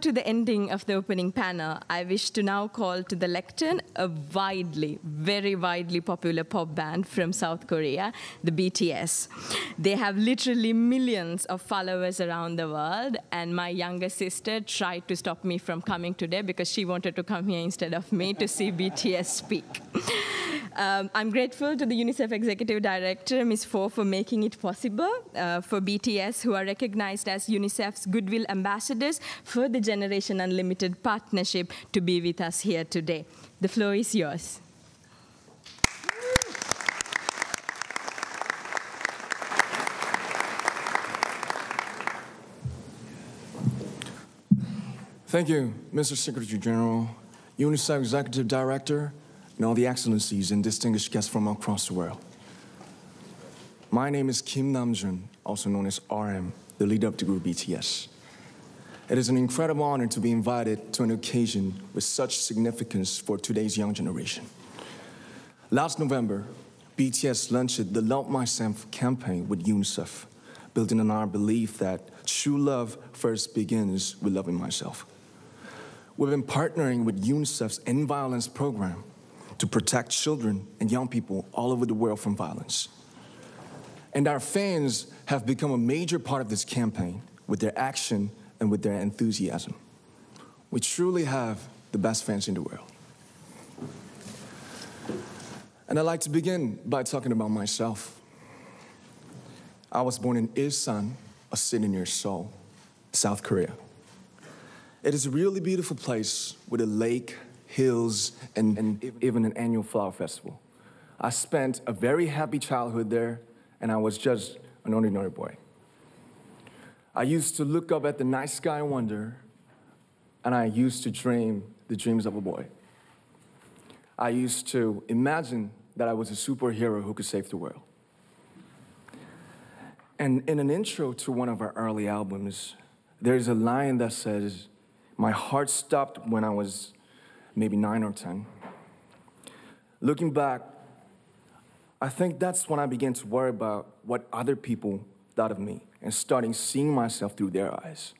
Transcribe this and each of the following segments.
To the ending of the opening panel, I wish to now call to the lectern a very widely popular pop band from South Korea, the BTS. They have literally millions of followers around the world, and my younger sister tried to stop me from coming today because she wanted to come here instead of me to see BTS speak. I'm grateful to the UNICEF Executive Director, Ms. Fo, for making it possible for BTS, who are recognized as UNICEF's Goodwill Ambassadors, for the Generation Unlimited partnership to be with us here today. The floor is yours. Thank you, Mr. Secretary General, UNICEF Executive Director, and all the excellencies and distinguished guests from across the world. My name is Kim Namjoon, also known as RM, the leader of the group BTS. It is an incredible honor to be invited to an occasion with such significance for today's young generation. Last November, BTS launched the Love Myself campaign with UNICEF, building on our belief that true love first begins with loving myself. We've been partnering with UNICEF's End Violence program to protect children and young people all over the world from violence. And our fans have become a major part of this campaign with their action and with their enthusiasm. We truly have the best fans in the world. And I'd like to begin by talking about myself. I was born in Ilsan, a city near Seoul, South Korea. It is a really beautiful place with a lake, hills, and even an annual flower festival. I spent a very happy childhood there, and I was just an ordinary boy. I used to look up at the night sky and wonder, and I used to dream the dreams of a boy. I used to imagine that I was a superhero who could save the world. And in an intro to one of our early albums, there's a line that says, "My heart stopped when I was maybe 9 or 10. Looking back, I think that's when I began to worry about what other people thought of me and starting seeing myself through their eyes.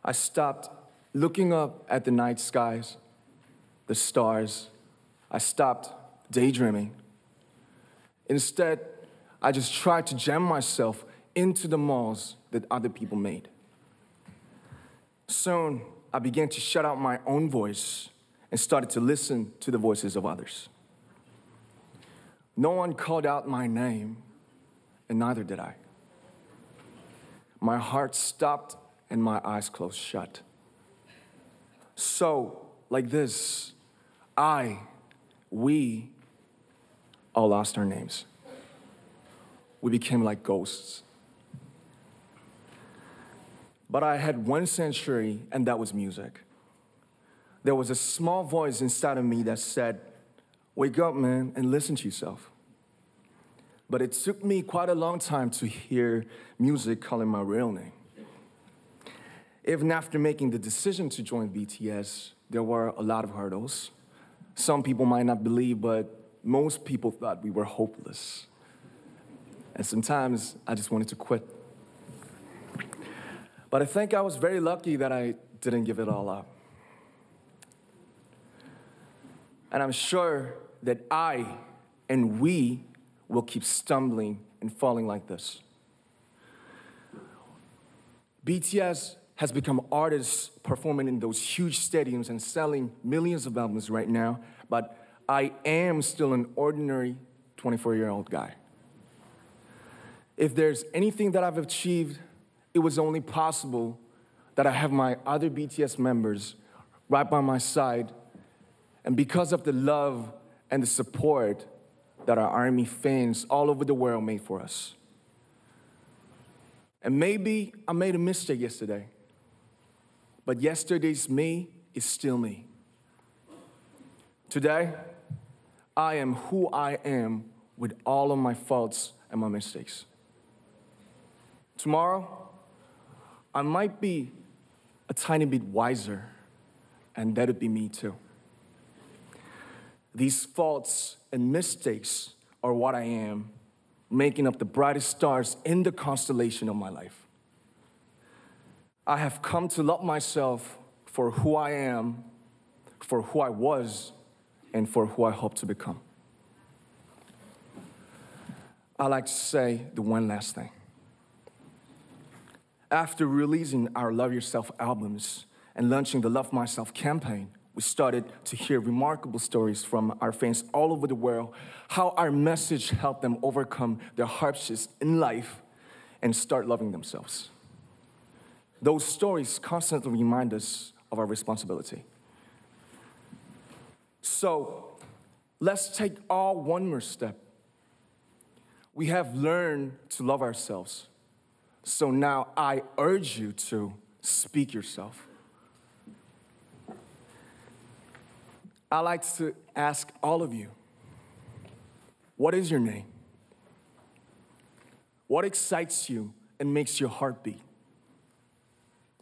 I stopped looking up at the night skies, the stars. I stopped daydreaming. Instead, I just tried to jam myself into the malls that other people made. Soon, I began to shut out my own voice and started to listen to the voices of others. No one called out my name, and neither did I. My heart stopped and my eyes closed shut. So, like this, we all lost our names. We became like ghosts. But I had one sanctuary, and that was music. There was a small voice inside of me that said, "Wake up, man, and listen to yourself." But it took me quite a long time to hear music calling my real name. Even after making the decision to join BTS, there were a lot of hurdles. Some people might not believe, but most people thought we were hopeless. And sometimes I just wanted to quit. But I think I was very lucky that I didn't give it all up. And I'm sure that I and we will keep stumbling and falling like this. BTS has become artists performing in those huge stadiums and selling millions of albums right now, but I am still an ordinary 24-year-old guy. If there's anything that I've achieved, it was only possible that I have my other BTS members right by my side, and because of the love and the support that our ARMY fans all over the world made for us. And maybe I made a mistake yesterday, but yesterday's me is still me. Today, I am who I am with all of my faults and my mistakes. Tomorrow, I might be a tiny bit wiser, and that'd be me too. These faults and mistakes are what I am, making up the brightest stars in the constellation of my life. I have come to love myself for who I am, for who I was, and for who I hope to become. I'd like to say the one last thing. After releasing our Love Yourself albums and launching the Love Myself campaign, we started to hear remarkable stories from our fans all over the world, how our message helped them overcome their hardships in life and start loving themselves. Those stories constantly remind us of our responsibility. So let's take all one more step. We have learned to love ourselves. So now I urge you to speak yourself. I'd like to ask all of you, what is your name? What excites you and makes your heart beat?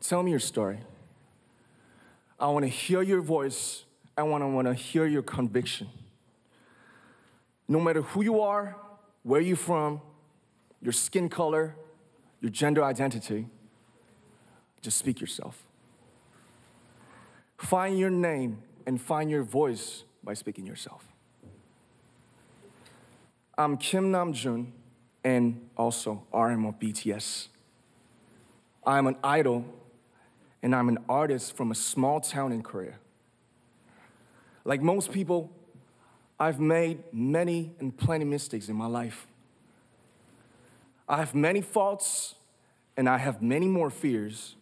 Tell me your story. I want to hear your voice. I want to hear your conviction. No matter who you are, where you're from, your skin color, your gender identity, just speak yourself. Find your name and find your voice by speaking yourself. I'm Kim Namjoon and also RM of BTS. I'm an idol and I'm an artist from a small town in Korea. Like most people, I've made many and plenty mistakes in my life. I have many faults and I have many more fears,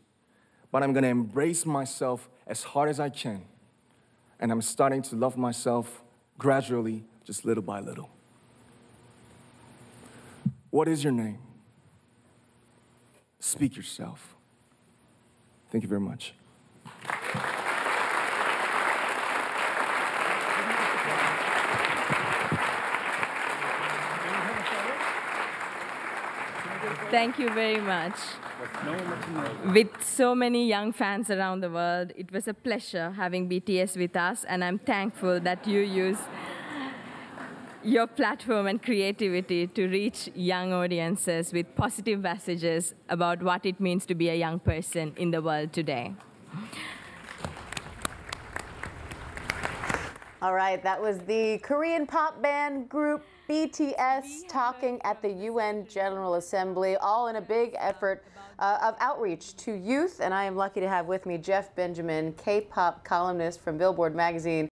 but I'm gonna embrace myself as hard as I can. And I'm starting to love myself gradually, just little by little. What is your name? Speak yourself. Thank you very much. Thank you very much. With so many young fans around the world, it was a pleasure having BTS with us, and I'm thankful that you use your platform and creativity to reach young audiences with positive messages about what it means to be a young person in the world today. All right, that was the Korean pop band group BTS talking at the UN General Assembly, all in a big effort of outreach to youth. And I am lucky to have with me Jeff Benjamin, K-pop columnist from Billboard magazine.